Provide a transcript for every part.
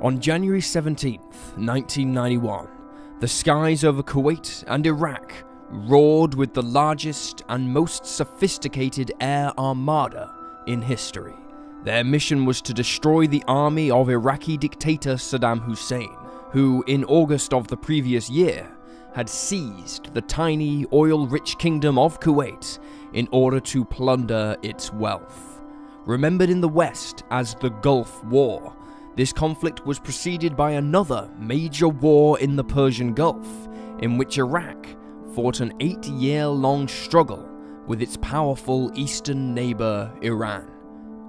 On January 17th, 1991, the skies over Kuwait and Iraq roared with the largest and most sophisticated air armada in history. Their mission was to destroy the army of Iraqi dictator Saddam Hussein, who in August of the previous year had seized the tiny oil-rich kingdom of Kuwait in order to plunder its wealth. Remembered in the West as the Gulf War, this conflict was preceded by another major war in the Persian Gulf, in which Iraq fought an 8-year-long struggle with its powerful eastern neighbor Iran.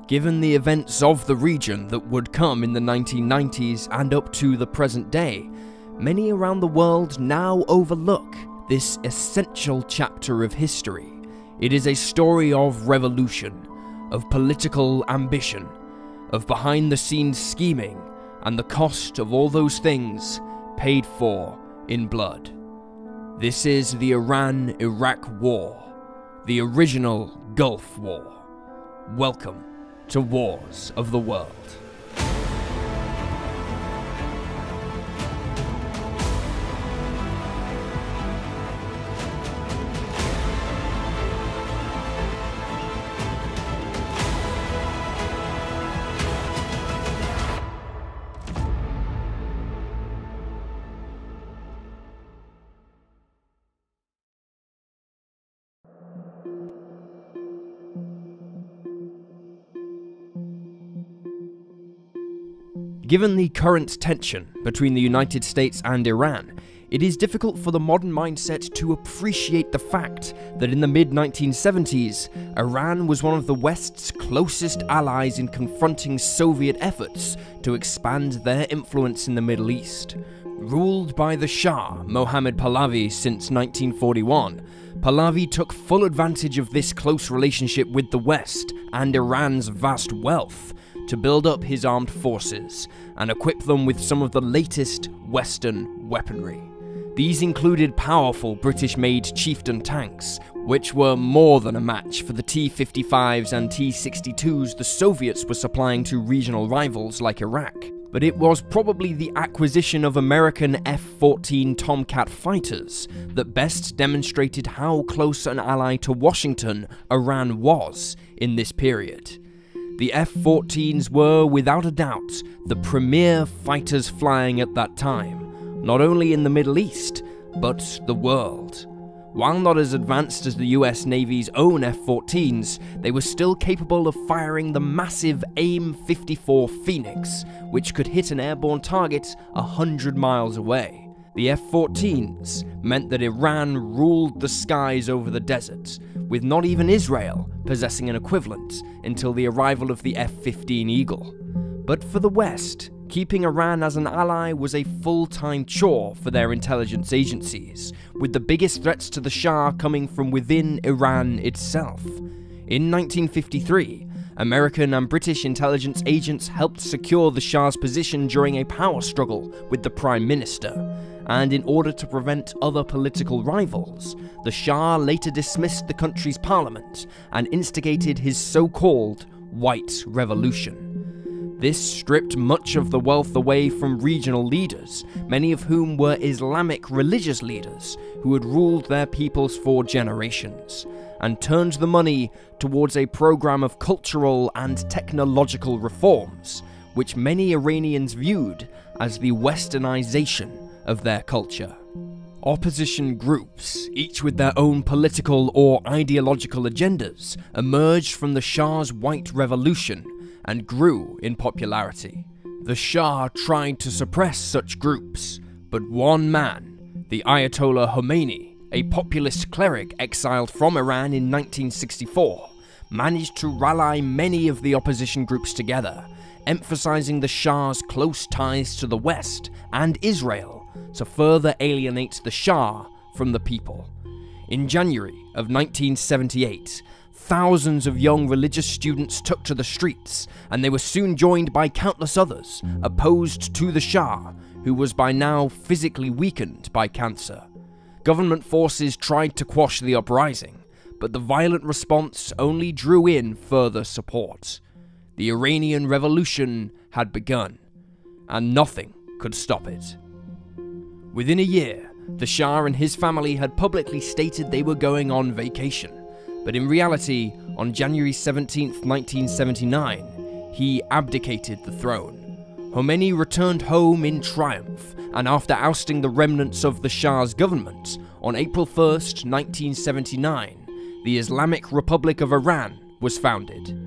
Given the events of the region that would come in the 1990s and up to the present day, many around the world now overlook this essential chapter of history. It is a story of revolution, of political ambition, of behind-the-scenes scheming, and the cost of all those things paid for in blood. This is the Iran-Iraq War, the original Gulf War. Welcome to Wars of the World. Given the current tension between the United States and Iran, it is difficult for the modern mindset to appreciate the fact that in the mid-1970s, Iran was one of the West's closest allies in confronting Soviet efforts to expand their influence in the Middle East. Ruled by the Shah, Mohammad Pahlavi, since 1941, Pahlavi took full advantage of this close relationship with the West and Iran's vast wealth to build up his armed forces and equip them with some of the latest Western weaponry. These included powerful British-made Chieftain tanks, which were more than a match for the T-55s and T-62s the Soviets were supplying to regional rivals like Iraq. But it was probably the acquisition of American F-14 Tomcat fighters that best demonstrated how close an ally to Washington Iran was in this period. The F-14s were, without a doubt, the premier fighters flying at that time, not only in the Middle East, but the world. While not as advanced as the US Navy's own F-14s, they were still capable of firing the massive AIM-54 Phoenix, which could hit an airborne target 100 miles away. The F-14s meant that Iran ruled the skies over the desert, with not even Israel possessing an equivalent until the arrival of the F-15 Eagle. But for the West, keeping Iran as an ally was a full-time chore for their intelligence agencies, with the biggest threats to the Shah coming from within Iran itself. In 1953, American and British intelligence agents helped secure the Shah's position during a power struggle with the Prime Minister, and in order to prevent other political rivals, the Shah later dismissed the country's parliament and instigated his so-called White Revolution. This stripped much of the wealth away from regional leaders, many of whom were Islamic religious leaders who had ruled their peoples for generations, and turned the money towards a program of cultural and technological reforms, which many Iranians viewed as the westernization of their culture. Opposition groups, each with their own political or ideological agendas, emerged from the Shah's White Revolution and grew in popularity. The Shah tried to suppress such groups, but one man, the Ayatollah Khomeini, a populist cleric exiled from Iran in 1964, managed to rally many of the opposition groups together, emphasizing the Shah's close ties to the West and Israel to further alienate the Shah from the people. In January of 1978, thousands of young religious students took to the streets, and they were soon joined by countless others opposed to the Shah, who was by now physically weakened by cancer. Government forces tried to quash the uprising, but the violent response only drew in further support. The Iranian Revolution had begun, and nothing could stop it. Within a year, the Shah and his family had publicly stated they were going on vacation, but in reality, on January 17, 1979, he abdicated the throne. Khomeini returned home in triumph, and after ousting the remnants of the Shah's government, on April 1, 1979, the Islamic Republic of Iran was founded.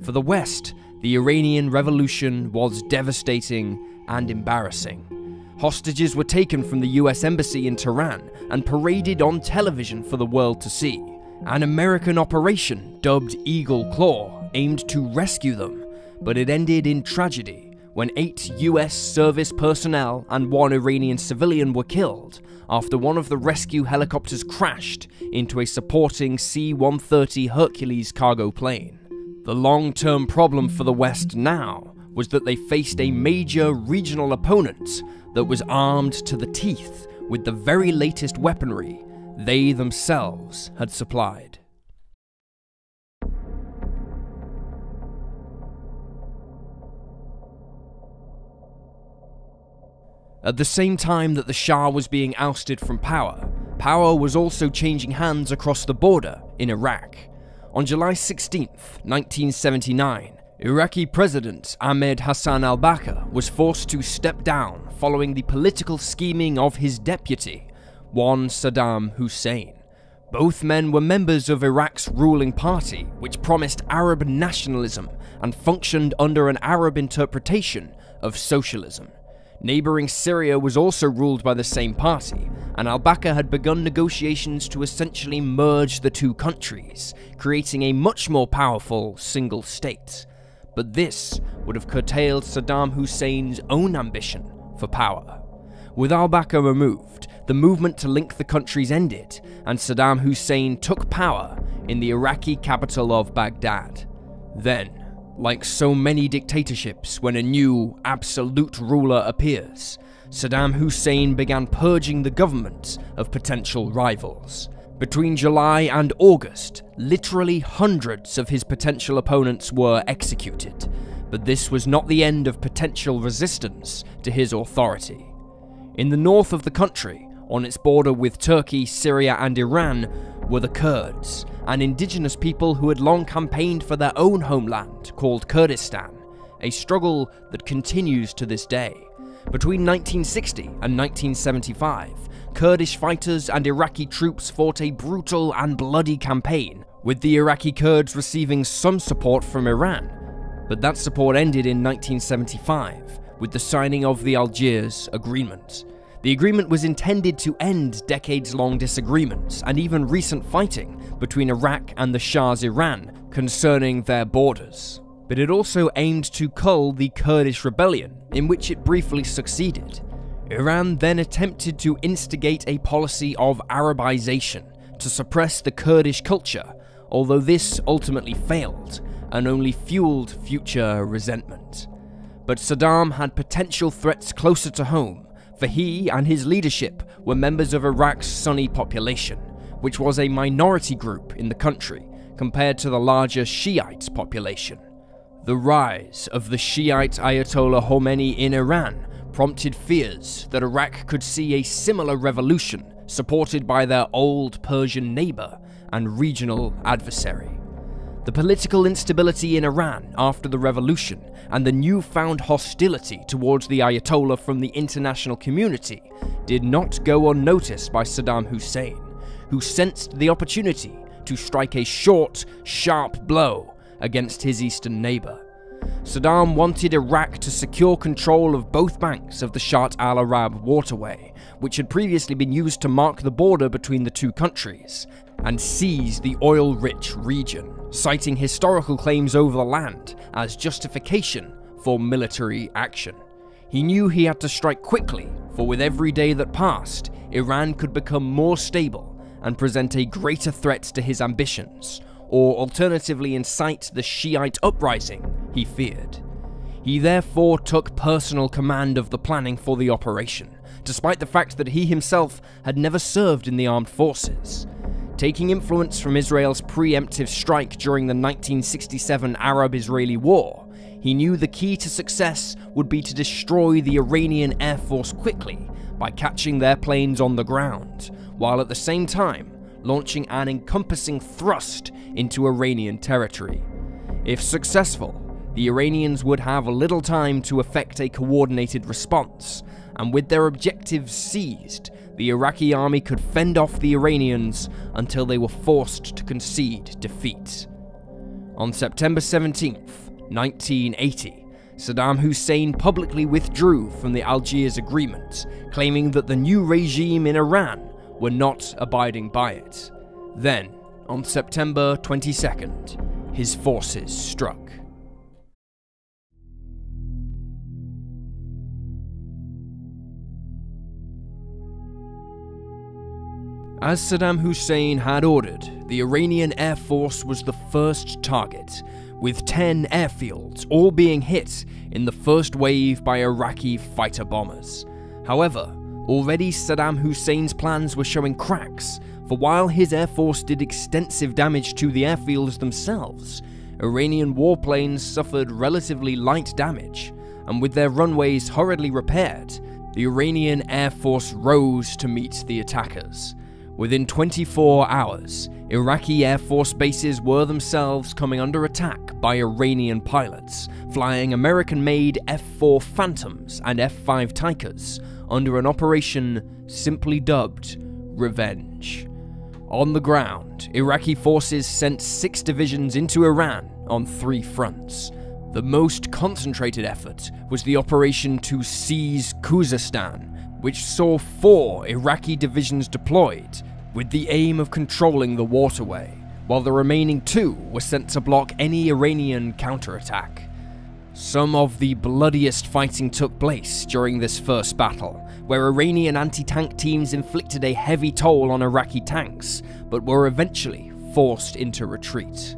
For the West, the Iranian Revolution was devastating and embarrassing. Hostages were taken from the US Embassy in Tehran and paraded on television for the world to see. An American operation, dubbed Eagle Claw, aimed to rescue them, but it ended in tragedy when 8 US service personnel and 1 Iranian civilian were killed after one of the rescue helicopters crashed into a supporting C-130 Hercules cargo plane. The long-term problem for the West now was that they faced a major regional opponent that was armed to the teeth with the very latest weaponry they themselves had supplied. At the same time that the Shah was being ousted from power, power was also changing hands across the border in Iraq. On July 16, 1979, Iraqi President Ahmed Hassan al-Bakr was forced to step down following the political scheming of his deputy, one Saddam Hussein. Both men were members of Iraq's ruling party, which promised Arab nationalism and functioned under an Arab interpretation of socialism. Neighbouring Syria was also ruled by the same party, and al-Bakr had begun negotiations to essentially merge the two countries, creating a much more powerful single state. But this would have curtailed Saddam Hussein's own ambition for power. With al-Bakr removed, the movement to link the countries ended, and Saddam Hussein took power in the Iraqi capital of Baghdad. Then, like so many dictatorships when a new, absolute ruler appears, Saddam Hussein began purging the government of potential rivals. Between July and August, literally hundreds of his potential opponents were executed, but this was not the end of potential resistance to his authority. In the north of the country, on its border with Turkey, Syria and Iran, were the Kurds, an indigenous people who had long campaigned for their own homeland called Kurdistan, a struggle that continues to this day. Between 1960 and 1975, Kurdish fighters and Iraqi troops fought a brutal and bloody campaign, with the Iraqi Kurds receiving some support from Iran. But that support ended in 1975, with the signing of the Algiers Agreement. The agreement was intended to end decades-long disagreements and even recent fighting between Iraq and the Shah's Iran concerning their borders. But it also aimed to cull the Kurdish rebellion, in which it briefly succeeded. Iran then attempted to instigate a policy of Arabization to suppress the Kurdish culture, although this ultimately failed and only fueled future resentment. But Saddam had potential threats closer to home, for he and his leadership were members of Iraq's Sunni population, which was a minority group in the country compared to the larger Shiite population. The rise of the Shiite Ayatollah Khomeini in Iran prompted fears that Iraq could see a similar revolution supported by their old Persian neighbor and regional adversary. The political instability in Iran after the revolution and the newfound hostility towards the Ayatollah from the international community did not go unnoticed by Saddam Hussein, who sensed the opportunity to strike a short, sharp blow against his eastern neighbor. Saddam wanted Iraq to secure control of both banks of the Shatt al-Arab waterway, which had previously been used to mark the border between the two countries, and seize the oil-rich region, citing historical claims over the land as justification for military action. He knew he had to strike quickly, for with every day that passed, Iran could become more stable and present a greater threat to his ambitions, or alternatively incite the Shiite uprising he feared. He therefore took personal command of the planning for the operation, despite the fact that he himself had never served in the armed forces. Taking influence from Israel's preemptive strike during the 1967 Arab-Israeli War, he knew the key to success would be to destroy the Iranian Air Force quickly by catching their planes on the ground, while at the same time launching an encompassing thrust into Iranian territory. If successful, the Iranians would have little time to effect a coordinated response, and with their objectives seized, the Iraqi army could fend off the Iranians until they were forced to concede defeat. On September 17th, 1980, Saddam Hussein publicly withdrew from the Algiers Agreement, claiming that the new regime in Iran were not abiding by it. Then, on September 22nd, his forces struck. As Saddam Hussein had ordered, the Iranian Air Force was the first target, with 10 airfields all being hit in the first wave by Iraqi fighter bombers. However, already Saddam Hussein's plans were showing cracks, for while his Air Force did extensive damage to the airfields themselves, Iranian warplanes suffered relatively light damage, and with their runways hurriedly repaired, the Iranian Air Force rose to meet the attackers. Within 24 hours, Iraqi Air Force bases were themselves coming under attack by Iranian pilots, flying American-made F-4 Phantoms and F-5 Tigers under an operation simply dubbed Revenge. On the ground, Iraqi forces sent 6 divisions into Iran on 3 fronts. The most concentrated effort was the operation to seize Khuzestan, which saw 4 Iraqi divisions deployed, with the aim of controlling the waterway, while the remaining 2 were sent to block any Iranian counterattack. Some of the bloodiest fighting took place during this first battle, where Iranian anti-tank teams inflicted a heavy toll on Iraqi tanks, but were eventually forced into retreat.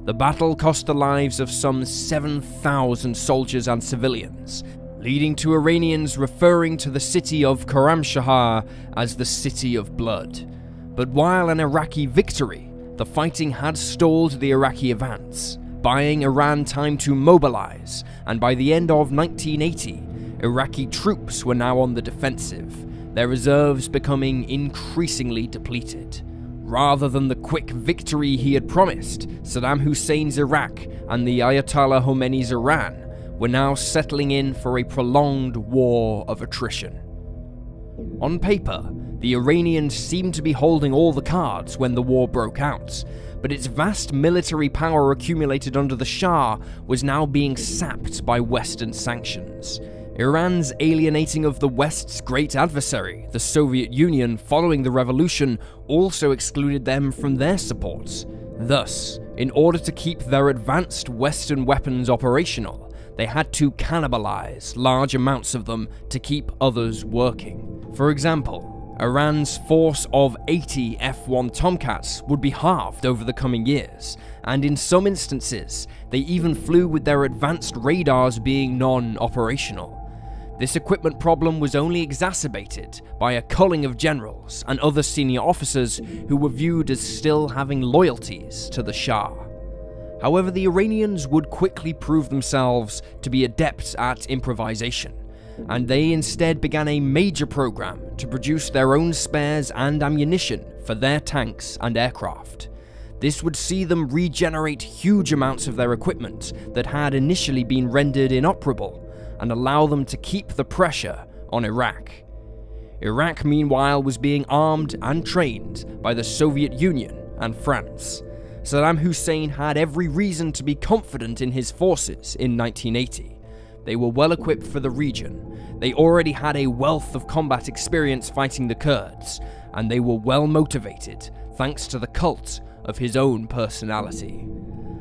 The battle cost the lives of some 7,000 soldiers and civilians, leading to Iranians referring to the city of Khorramshahr as the City of Blood. But while an Iraqi victory, the fighting had stalled the Iraqi advance, buying Iran time to mobilize, and by the end of 1980, Iraqi troops were now on the defensive, their reserves becoming increasingly depleted. Rather than the quick victory he had promised, Saddam Hussein's Iraq and the Ayatollah Khomeini's Iran were now settling in for a prolonged war of attrition. On paper, the Iranians seemed to be holding all the cards when the war broke out, but its vast military power accumulated under the Shah was now being sapped by Western sanctions. Iran's alienating of the West's great adversary, the Soviet Union, following the revolution, also excluded them from their support. Thus, in order to keep their advanced Western weapons operational, they had to cannibalize large amounts of them to keep others working. For example, Iran's force of 80 F-1 Tomcats would be halved over the coming years, and in some instances, they even flew with their advanced radars being non-operational. This equipment problem was only exacerbated by a culling of generals and other senior officers who were viewed as still having loyalties to the Shah. However, the Iranians would quickly prove themselves to be adept at improvisation, and they instead began a major program to produce their own spares and ammunition for their tanks and aircraft. This would see them regenerate huge amounts of their equipment that had initially been rendered inoperable, and allow them to keep the pressure on Iraq. Iraq, meanwhile, was being armed and trained by the Soviet Union and France. Saddam Hussein had every reason to be confident in his forces in 1980. They were well equipped for the region, they already had a wealth of combat experience fighting the Kurds, and they were well motivated thanks to the cult of his own personality.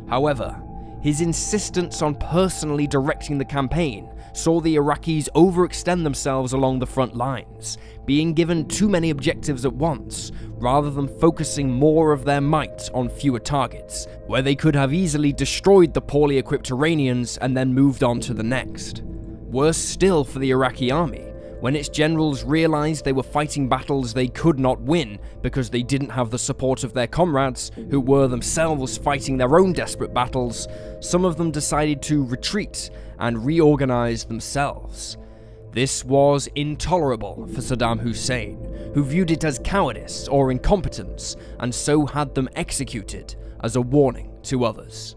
However, his insistence on personally directing the campaign saw the Iraqis overextend themselves along the front lines, being given too many objectives at once, rather than focusing more of their might on fewer targets, where they could have easily destroyed the poorly equipped Iranians and then moved on to the next. Worse still for the Iraqi army When its generals realized they were fighting battles they could not win because they didn't have the support of their comrades, who were themselves fighting their own desperate battles, some of them decided to retreat and reorganize themselves. This was intolerable for Saddam Hussein, who viewed it as cowardice or incompetence, and so had them executed as a warning to others.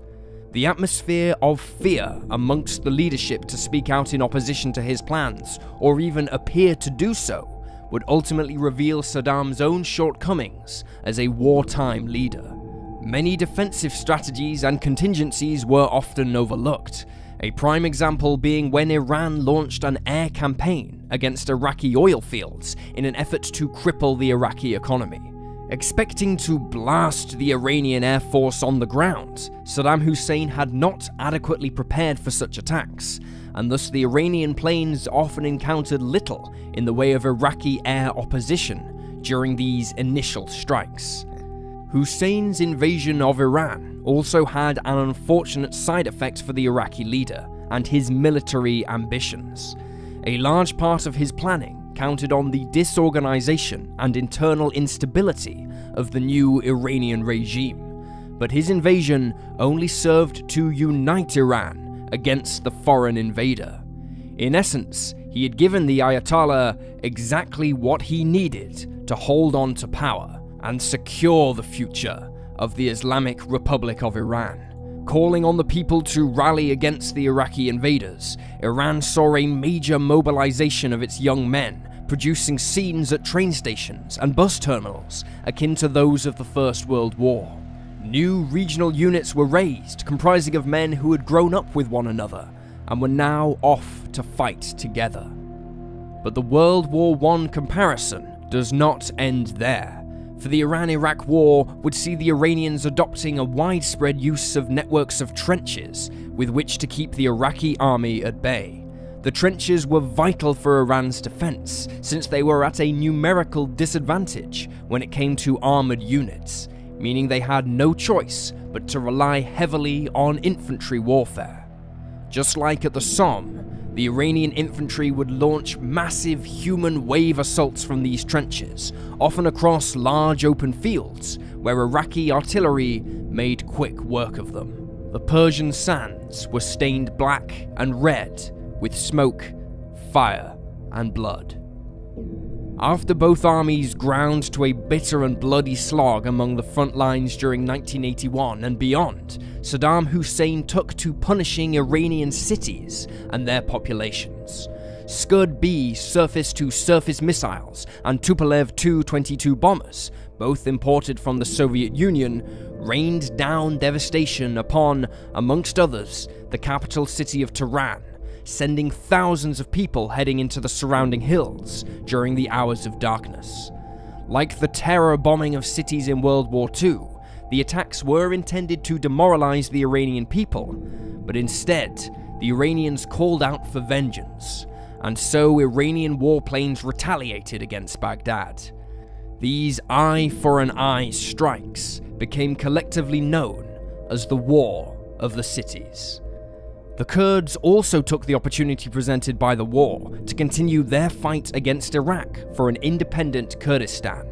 The atmosphere of fear amongst the leadership to speak out in opposition to his plans, or even appear to do so, would ultimately reveal Saddam's own shortcomings as a wartime leader. Many defensive strategies and contingencies were often overlooked, a prime example being when Iran launched an air campaign against Iraqi oil fields in an effort to cripple the Iraqi economy. Expecting to blast the Iranian Air Force on the ground, Saddam Hussein had not adequately prepared for such attacks, and thus the Iranian planes often encountered little in the way of Iraqi air opposition during these initial strikes. Hussein's invasion of Iran also had an unfortunate side effect for the Iraqi leader and his military ambitions. A large part of his planning counted on the disorganization and internal instability of the new Iranian regime, but his invasion only served to unite Iran against the foreign invader. In essence, he had given the Ayatollah exactly what he needed to hold on to power and secure the future of the Islamic Republic of Iran. Calling on the people to rally against the Iraqi invaders, Iran saw a major mobilization of its young men, producing scenes at train stations and bus terminals akin to those of the First World War. New regional units were raised, comprising of men who had grown up with one another and were now off to fight together. But the World War I comparison does not end there, for the Iran-Iraq War would see the Iranians adopting a widespread use of networks of trenches with which to keep the Iraqi army at bay. The trenches were vital for Iran's defense, since they were at a numerical disadvantage when it came to armored units, meaning they had no choice but to rely heavily on infantry warfare. Just like at the Somme, the Iranian infantry would launch massive human wave assaults from these trenches, often across large open fields, where Iraqi artillery made quick work of them. The Persian sands were stained black and red with smoke, fire, and blood. After both armies ground to a bitter and bloody slog among the front lines during 1981 and beyond, Saddam Hussein took to punishing Iranian cities and their populations. Scud-B surface-to-surface missiles and Tupolev Tu-22 bombers, both imported from the Soviet Union, rained down devastation upon, amongst others, the capital city of Tehran, sending thousands of people heading into the surrounding hills during the hours of darkness. Like the terror bombing of cities in World War II, the attacks were intended to demoralize the Iranian people, but instead, the Iranians called out for vengeance, and so Iranian warplanes retaliated against Baghdad. These eye-for-an-eye strikes became collectively known as the War of the Cities. The Kurds also took the opportunity presented by the war to continue their fight against Iraq for an independent Kurdistan.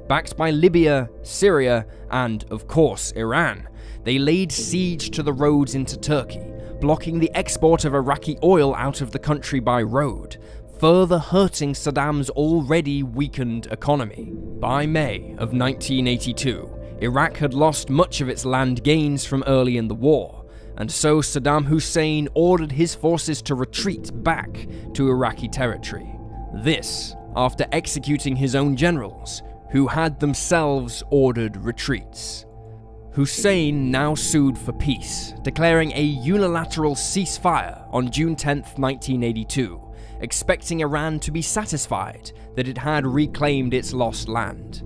Backed by Libya, Syria, and, of course, Iran, they laid siege to the roads into Turkey, blocking the export of Iraqi oil out of the country by road, further hurting Saddam's already weakened economy. By May of 1982, Iraq had lost much of its land gains from early in the war, and so Saddam Hussein ordered his forces to retreat back to Iraqi territory. This, after executing his own generals, who had themselves ordered retreats. Hussein now sued for peace, declaring a unilateral ceasefire on June 10, 1982, expecting Iran to be satisfied that it had reclaimed its lost land.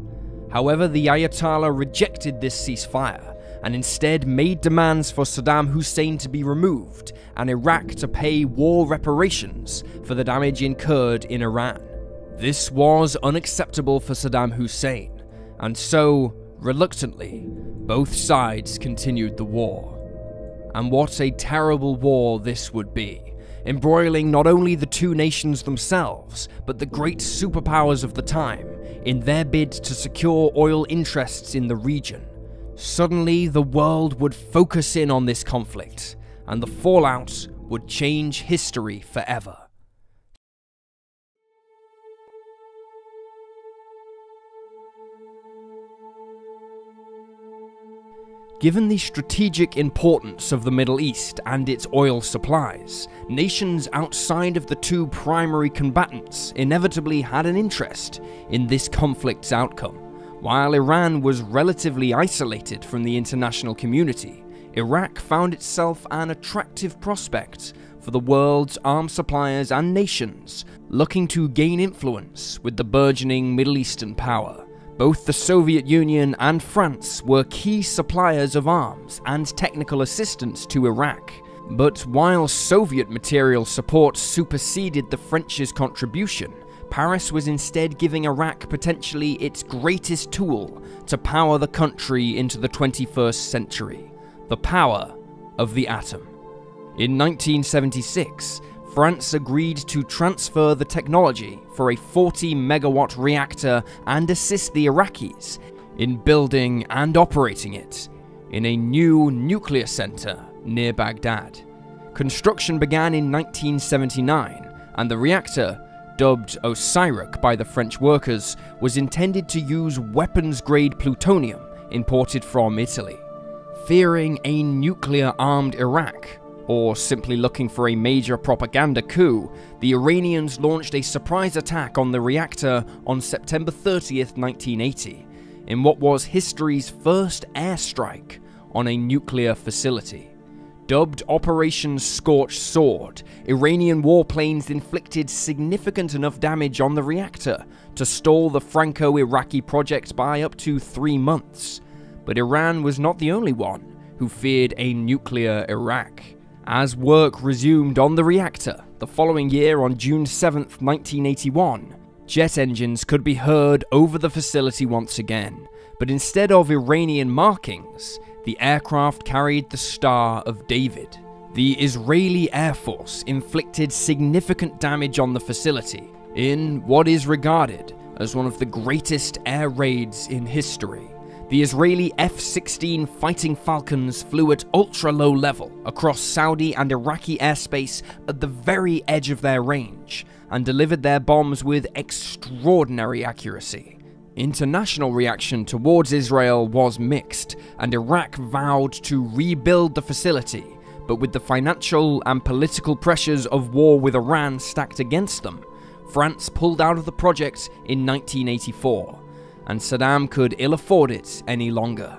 However, the Ayatollah rejected this ceasefire, and instead made demands for Saddam Hussein to be removed and Iraq to pay war reparations for the damage incurred in Iran. This was unacceptable for Saddam Hussein, and so, reluctantly, both sides continued the war. And what a terrible war this would be, embroiling not only the two nations themselves, but the great superpowers of the time in their bid to secure oil interests in the region. Suddenly, the world would focus in on this conflict, and the fallout would change history forever. Given the strategic importance of the Middle East and its oil supplies, nations outside of the two primary combatants inevitably had an interest in this conflict's outcome. While Iran was relatively isolated from the international community, Iraq found itself an attractive prospect for the world's arms suppliers and nations looking to gain influence with the burgeoning Middle Eastern power. Both the Soviet Union and France were key suppliers of arms and technical assistance to Iraq. But while Soviet material support superseded the French's contribution, Paris was instead giving Iraq potentially its greatest tool to power the country into the 21st century: the power of the atom. In 1976, France agreed to transfer the technology for a 40-megawatt reactor and assist the Iraqis in building and operating it in a new nuclear center near Baghdad. Construction began in 1979, and the reactor, dubbed Osirak by the French workers, was intended to use weapons-grade plutonium imported from Italy. Fearing a nuclear-armed Iraq, or simply looking for a major propaganda coup, the Iranians launched a surprise attack on the reactor on September 30th, 1980, in what was history's first airstrike on a nuclear facility. Dubbed Operation Scorched Sword, Iranian warplanes inflicted significant enough damage on the reactor to stall the Franco-Iraqi project by up to 3 months. But Iran was not the only one who feared a nuclear Iraq. As work resumed on the reactor the following year on June 7, 1981, jet engines could be heard over the facility once again, but instead of Iranian markings, the aircraft carried the Star of David. The Israeli Air Force inflicted significant damage on the facility in what is regarded as one of the greatest air raids in history. The Israeli F-16 Fighting Falcons flew at ultra-low level across Saudi and Iraqi airspace at the very edge of their range, and delivered their bombs with extraordinary accuracy. International reaction towards Israel was mixed, and Iraq vowed to rebuild the facility, but with the financial and political pressures of war with Iran stacked against them, France pulled out of the project in 1984. And Saddam could ill afford it any longer.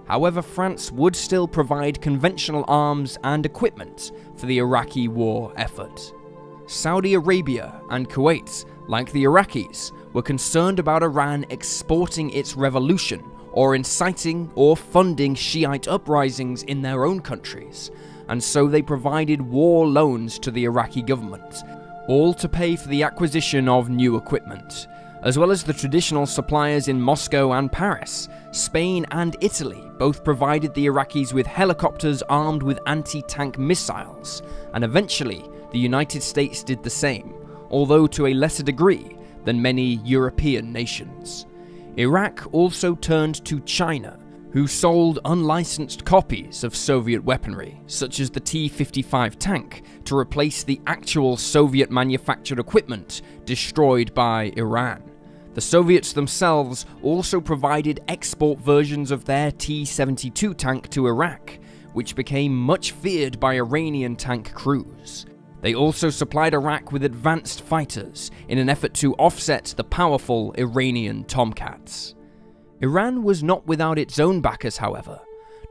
However, France would still provide conventional arms and equipment for the Iraqi war effort. Saudi Arabia and Kuwait, like the Iraqis, were concerned about Iran exporting its revolution or inciting or funding Shiite uprisings in their own countries, and so they provided war loans to the Iraqi government, all to pay for the acquisition of new equipment. As well as the traditional suppliers in Moscow and Paris, Spain and Italy both provided the Iraqis with helicopters armed with anti-tank missiles, and eventually the United States did the same, although to a lesser degree than many European nations. Iraq also turned to China, who sold unlicensed copies of Soviet weaponry, such as the T-55 tank, to replace the actual Soviet-manufactured equipment destroyed by Iran. The Soviets themselves also provided export versions of their T-72 tank to Iraq, which became much feared by Iranian tank crews. They also supplied Iraq with advanced fighters in an effort to offset the powerful Iranian Tomcats. Iran was not without its own backers, however.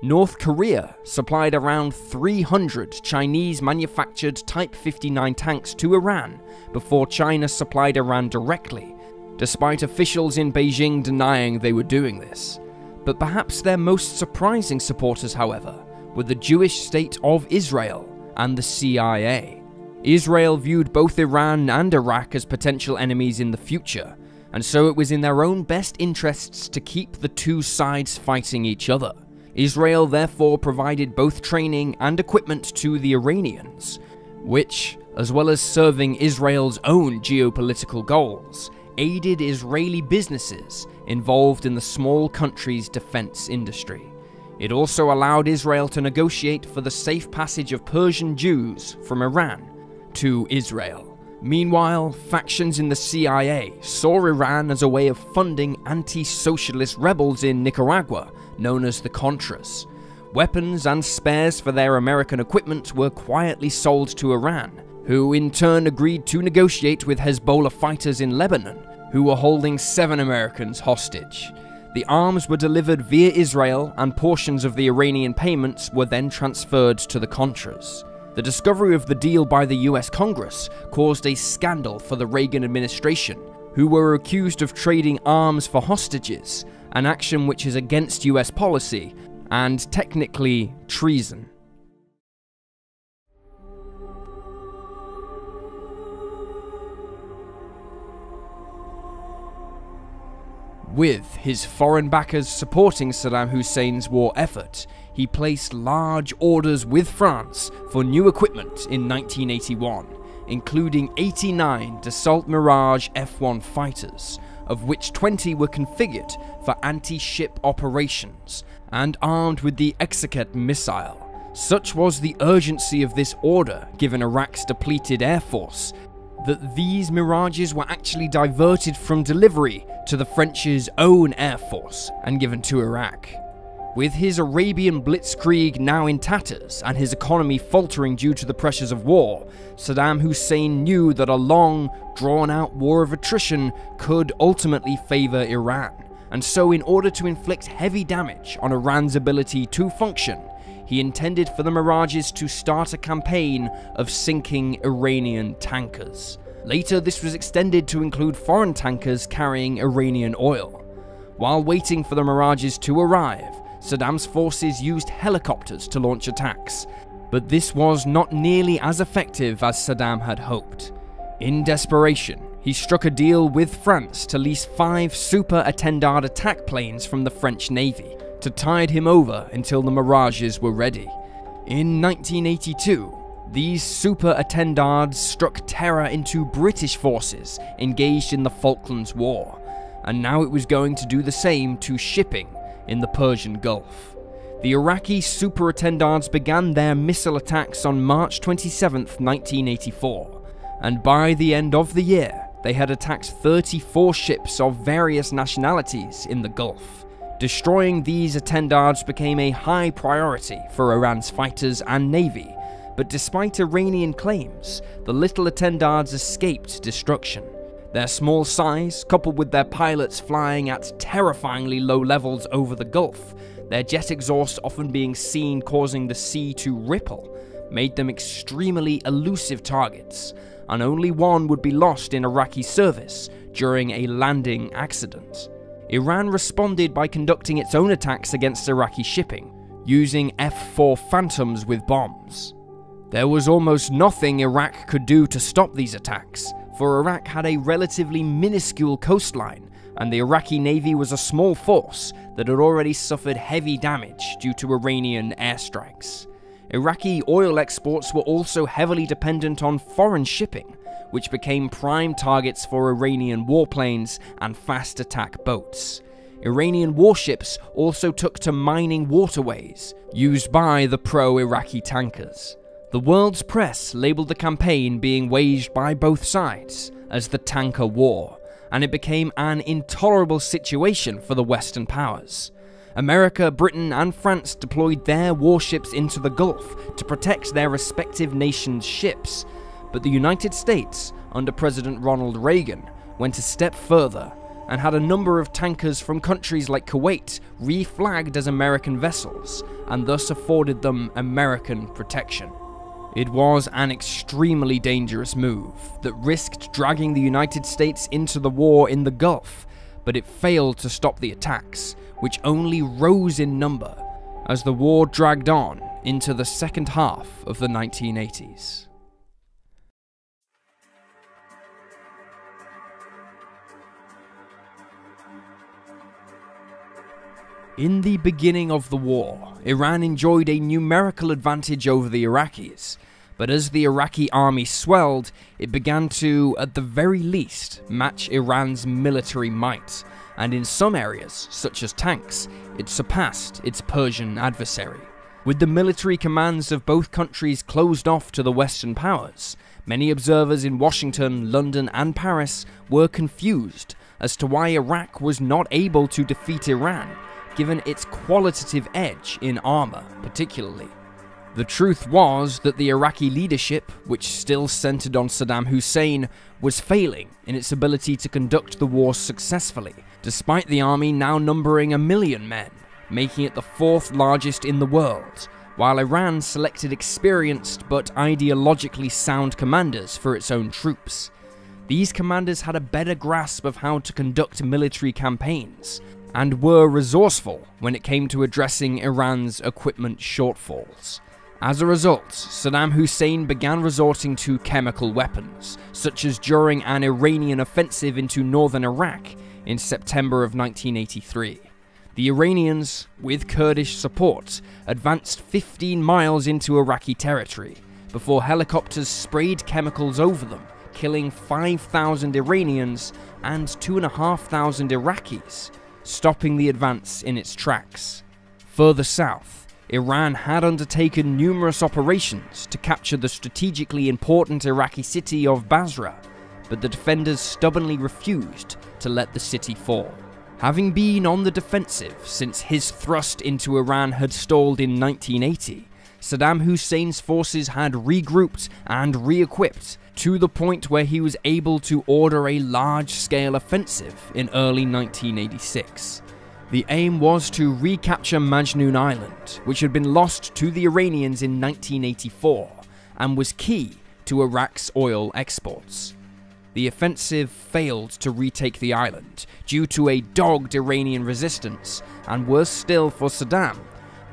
North Korea supplied around 300 Chinese-manufactured Type 59 tanks to Iran before China supplied Iran directly, despite officials in Beijing denying they were doing this. But perhaps their most surprising supporters, however, were the Jewish state of Israel and the CIA. Israel viewed both Iran and Iraq as potential enemies in the future, and so it was in their own best interests to keep the two sides fighting each other. Israel therefore provided both training and equipment to the Iranians, which, as well as serving Israel's own geopolitical goals, aided Israeli businesses involved in the small country's defense industry. It also allowed Israel to negotiate for the safe passage of Persian Jews from Iran to Israel. Meanwhile, factions in the CIA saw Iran as a way of funding anti-socialist rebels in Nicaragua, known as the Contras. Weapons and spares for their American equipment were quietly sold to Iran, who in turn agreed to negotiate with Hezbollah fighters in Lebanon, who were holding 7 Americans hostage. The arms were delivered via Israel, and portions of the Iranian payments were then transferred to the Contras. The discovery of the deal by the US Congress caused a scandal for the Reagan administration, who were accused of trading arms for hostages, an action which is against US policy and technically treason. With his foreign backers supporting Saddam Hussein's war effort, he placed large orders with France for new equipment in 1981, including 89 Dassault Mirage F-1 fighters, of which 20 were configured for anti-ship operations and armed with the Exocet missile. Such was the urgency of this order, given Iraq's depleted air force, that these Mirages were actually diverted from delivery to the French's own air force and given to Iraq. With his Arabian blitzkrieg now in tatters and his economy faltering due to the pressures of war, Saddam Hussein knew that a long, drawn-out war of attrition could ultimately favor Iran, and so in order to inflict heavy damage on Iran's ability to function, he intended for the Mirages to start a campaign of sinking Iranian tankers. Later, this was extended to include foreign tankers carrying Iranian oil. While waiting for the Mirages to arrive, Saddam's forces used helicopters to launch attacks, but this was not nearly as effective as Saddam had hoped. In desperation, he struck a deal with France to lease 5 Super Étendard attack planes from the French Navy, to tide him over until the Mirages were ready. In 1982, these Super Étendards struck terror into British forces engaged in the Falklands War, and now it was going to do the same to shipping in the Persian Gulf. The Iraqi Super Étendards began their missile attacks on March 27, 1984, and by the end of the year, they had attacked 34 ships of various nationalities in the Gulf. Destroying these Étendards became a high priority for Iran's fighters and navy, but despite Iranian claims, the little Étendards escaped destruction. Their small size, coupled with their pilots flying at terrifyingly low levels over the Gulf, their jet exhaust often being seen causing the sea to ripple, made them extremely elusive targets, and only one would be lost in Iraqi service during a landing accident. Iran responded by conducting its own attacks against Iraqi shipping, using F-4 Phantoms with bombs. There was almost nothing Iraq could do to stop these attacks, for Iraq had a relatively minuscule coastline, and the Iraqi Navy was a small force that had already suffered heavy damage due to Iranian airstrikes. Iraqi oil exports were also heavily dependent on foreign shipping, which became prime targets for Iranian warplanes and fast attack boats. Iranian warships also took to mining waterways used by the pro-Iraqi tankers. The world's press labeled the campaign being waged by both sides as the Tanker War, and it became an intolerable situation for the Western powers. America, Britain, and France deployed their warships into the Gulf to protect their respective nations' ships, but the United States, under President Ronald Reagan, went a step further and had a number of tankers from countries like Kuwait reflagged as American vessels, and thus afforded them American protection. It was an extremely dangerous move that risked dragging the United States into the war in the Gulf, but it failed to stop the attacks, which only rose in number as the war dragged on into the second half of the 1980s. In the beginning of the war, Iran enjoyed a numerical advantage over the Iraqis, But as the Iraqi army swelled, it began to, at the very least, match Iran's military might, and in some areas, such as tanks, it surpassed its Persian adversary. With the military commands of both countries closed off to the Western powers, many observers in Washington, London, and Paris were confused as to why Iraq was not able to defeat Iran, given its qualitative edge in armor, particularly. The truth was that the Iraqi leadership, which still centered on Saddam Hussein, was failing in its ability to conduct the war successfully, despite the army now numbering 1 million men, making it the 4th largest in the world, while Iran selected experienced but ideologically sound commanders for its own troops. These commanders had a better grasp of how to conduct military campaigns, and were resourceful when it came to addressing Iran's equipment shortfalls. As a result, Saddam Hussein began resorting to chemical weapons, such as during an Iranian offensive into northern Iraq in September of 1983. The Iranians, with Kurdish support, advanced 15 miles into Iraqi territory, before helicopters sprayed chemicals over them, killing 5,000 Iranians and 2,500 Iraqis, stopping the advance in its tracks. Further south, Iran had undertaken numerous operations to capture the strategically important Iraqi city of Basra, but the defenders stubbornly refused to let the city fall. Having been on the defensive since his thrust into Iran had stalled in 1980, Saddam Hussein's forces had regrouped and re-equipped to the point where he was able to order a large-scale offensive in early 1986. The aim was to recapture Majnoon Island, which had been lost to the Iranians in 1984, and was key to Iraq's oil exports. The offensive failed to retake the island due to a dogged Iranian resistance, and worse still for Saddam,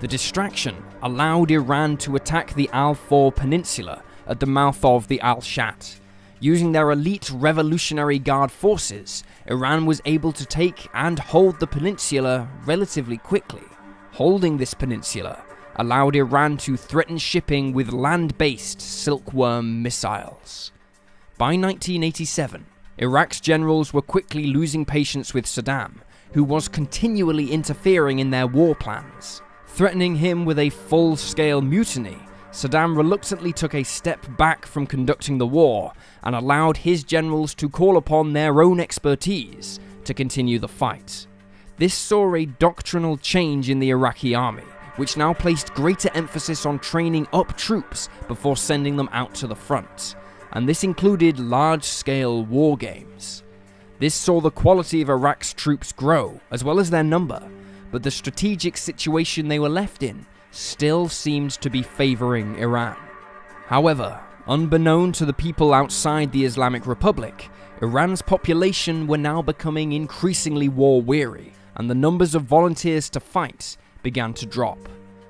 the distraction allowed Iran to attack the Al-Faw Peninsula at the mouth of the Al-Shat. Using their elite Revolutionary Guard forces, Iran was able to take and hold the peninsula relatively quickly. Holding this peninsula allowed Iran to threaten shipping with land-based Silkworm missiles. By 1987, Iraq's generals were quickly losing patience with Saddam, who was continually interfering in their war plans. Threatening him with a full-scale mutiny, Saddam reluctantly took a step back from conducting the war and allowed his generals to call upon their own expertise to continue the fight. This saw a doctrinal change in the Iraqi army, which now placed greater emphasis on training up troops before sending them out to the front, and this included large-scale war games. This saw the quality of Iraq's troops grow, as well as their number, but the strategic situation they were left in still seemed to be favoring Iran. However, unbeknown to the people outside the Islamic Republic, Iran's population were now becoming increasingly war-weary, and the numbers of volunteers to fight began to drop.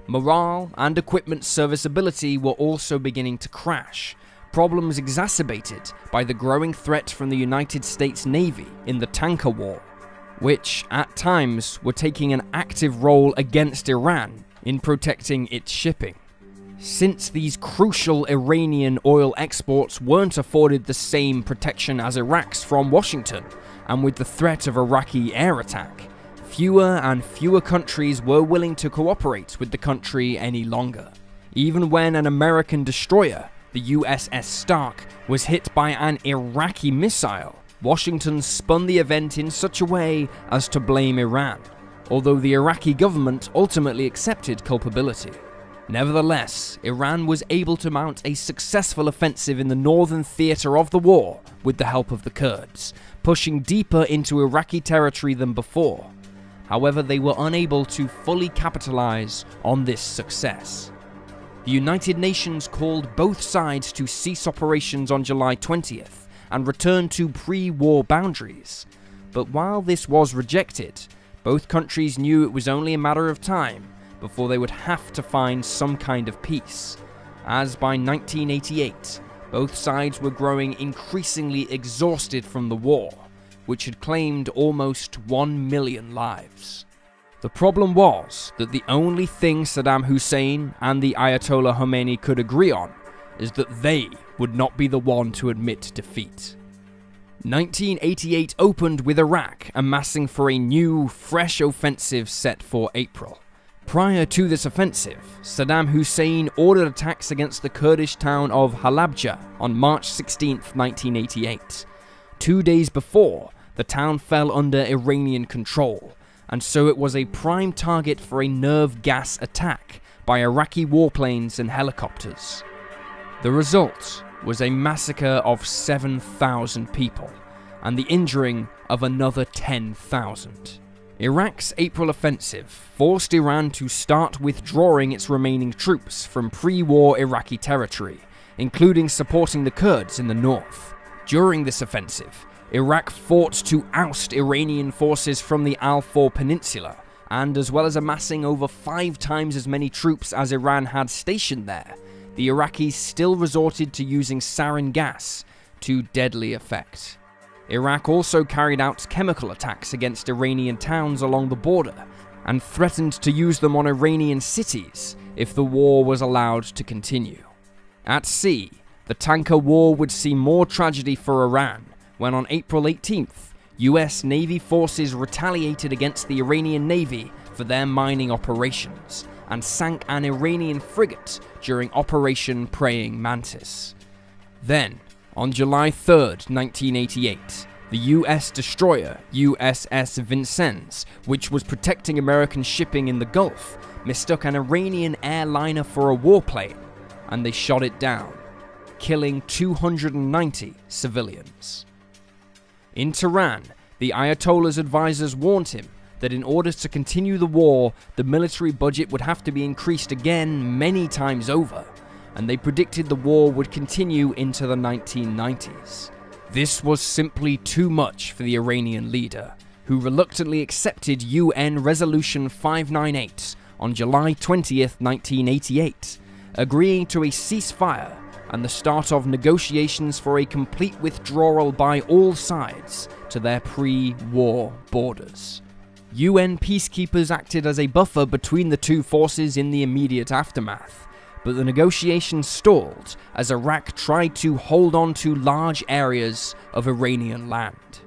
Morale and equipment serviceability were also beginning to crash, problems exacerbated by the growing threat from the United States Navy in the tanker war, which, at times, were taking an active role against Iran in protecting its shipping. Since these crucial Iranian oil exports weren't afforded the same protection as Iraq's from Washington, and with the threat of Iraqi air attack, fewer and fewer countries were willing to cooperate with the country any longer. Even when an American destroyer, the USS Stark, was hit by an Iraqi missile, Washington spun the event in such a way as to blame Iran, although the Iraqi government ultimately accepted culpability. Nevertheless, Iran was able to mount a successful offensive in the northern theater of the war with the help of the Kurds, pushing deeper into Iraqi territory than before. However, they were unable to fully capitalize on this success. The United Nations called both sides to cease operations on July 20th and return to pre-war boundaries. But while this was rejected, both countries knew it was only a matter of time before they would have to find some kind of peace, as by 1988, both sides were growing increasingly exhausted from the war, which had claimed almost 1 million lives. The problem was that the only thing Saddam Hussein and the Ayatollah Khomeini could agree on is that they would not be the one to admit defeat. 1988 opened with Iraq amassing for a new, fresh offensive set for April. Prior to this offensive, Saddam Hussein ordered attacks against the Kurdish town of Halabja on March 16, 1988. 2 days before, the town fell under Iranian control, and so it was a prime target for a nerve gas attack by Iraqi warplanes and helicopters. The result was a massacre of 7,000 people, and the injuring of another 10,000. Iraq's April offensive forced Iran to start withdrawing its remaining troops from pre-war Iraqi territory, including supporting the Kurds in the north. During this offensive, Iraq fought to oust Iranian forces from the Al-Faw Peninsula, and as well as amassing over 5 times as many troops as Iran had stationed there, the Iraqis still resorted to using sarin gas to deadly effect. Iraq also carried out chemical attacks against Iranian towns along the border, and threatened to use them on Iranian cities if the war was allowed to continue. At sea, the tanker war would see more tragedy for Iran, when on April 18th, US Navy forces retaliated against the Iranian Navy for their mining operations, and sank an Iranian frigate during Operation Praying Mantis. Then, on July 3rd, 1988, the US destroyer USS Vincennes, which was protecting American shipping in the Gulf, mistook an Iranian airliner for a warplane, and they shot it down, killing 290 civilians. In Tehran, the Ayatollah's advisors warned him that in order to continue the war, the military budget would have to be increased again many times over, and they predicted the war would continue into the 1990s. This was simply too much for the Iranian leader, who reluctantly accepted UN Resolution 598 on July 20th, 1988, agreeing to a ceasefire and the start of negotiations for a complete withdrawal by all sides to their pre-war borders. UN peacekeepers acted as a buffer between the two forces in the immediate aftermath, but the negotiations stalled as Iraq tried to hold on to large areas of Iranian land.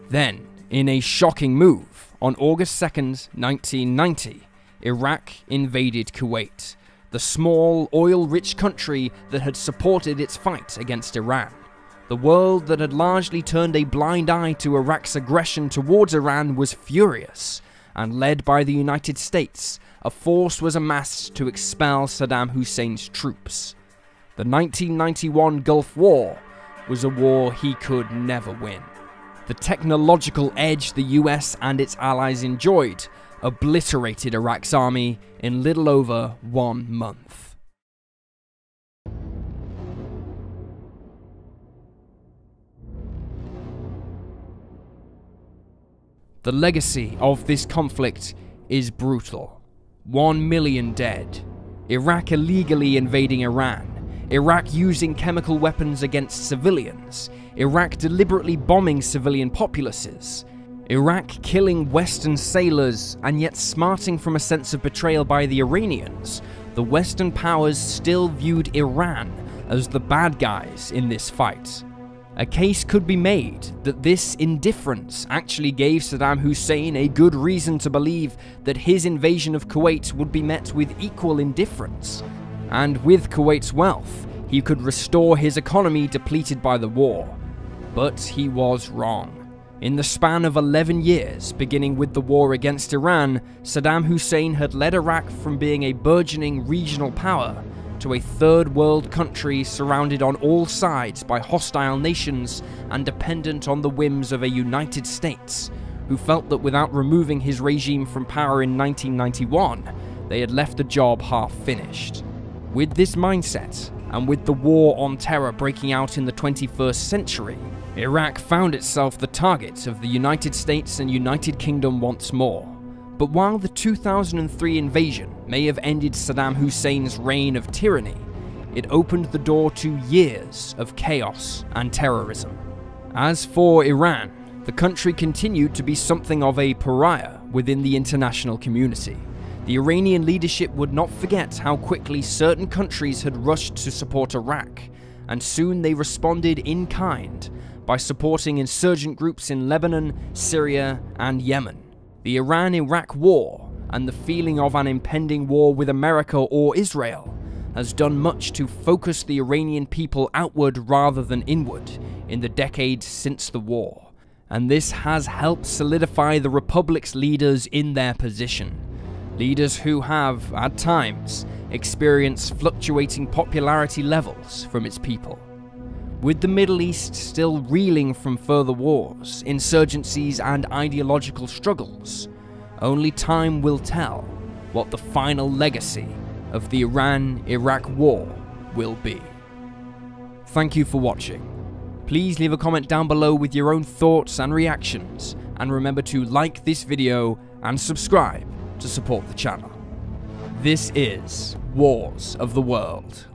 Then, in a shocking move, on August 2nd, 1990, Iraq invaded Kuwait, the small, oil-rich country that had supported its fight against Iran. The world that had largely turned a blind eye to Iraq's aggression towards Iran was furious, and led by the United States, a force was amassed to expel Saddam Hussein's troops. The 1991 Gulf War was a war he could never win. The technological edge the US and its allies enjoyed obliterated Iraq's army in little over 1 month. The legacy of this conflict is brutal. 1 million dead. Iraq illegally invading Iran. Iraq using chemical weapons against civilians. Iraq deliberately bombing civilian populaces. Iraq killing Western sailors, and yet smarting from a sense of betrayal by the Iranians. The Western powers still viewed Iran as the bad guys in this fight. A case could be made that this indifference actually gave Saddam Hussein a good reason to believe that his invasion of Kuwait would be met with equal indifference, and with Kuwait's wealth, he could restore his economy depleted by the war. But he was wrong. In the span of 11 years, beginning with the war against Iran, Saddam Hussein had led Iraq from being a burgeoning regional power to a third world country surrounded on all sides by hostile nations and dependent on the whims of a United States, who felt that without removing his regime from power in 1991, they had left the job half finished. With this mindset, and with the war on terror breaking out in the 21st century, Iraq found itself the target of the United States and United Kingdom once more. But while the 2003 invasion may have ended Saddam Hussein's reign of tyranny, it opened the door to years of chaos and terrorism. As for Iran, the country continued to be something of a pariah within the international community. The Iranian leadership would not forget how quickly certain countries had rushed to support Iraq, and soon they responded in kind by supporting insurgent groups in Lebanon, Syria, and Yemen. The Iran-Iraq war, and the feeling of an impending war with America or Israel, has done much to focus the Iranian people outward rather than inward in the decades since the war, and this has helped solidify the Republic's leaders in their position. Leaders who have, at times, experienced fluctuating popularity levels from its people. With the Middle East still reeling from further wars, insurgencies, and ideological struggles, only time will tell what the final legacy of the Iran-Iraq war will be. Thank you for watching. Please leave a comment down below with your own thoughts and reactions, and remember to like this video and subscribe to support the channel. This is Wars of the World.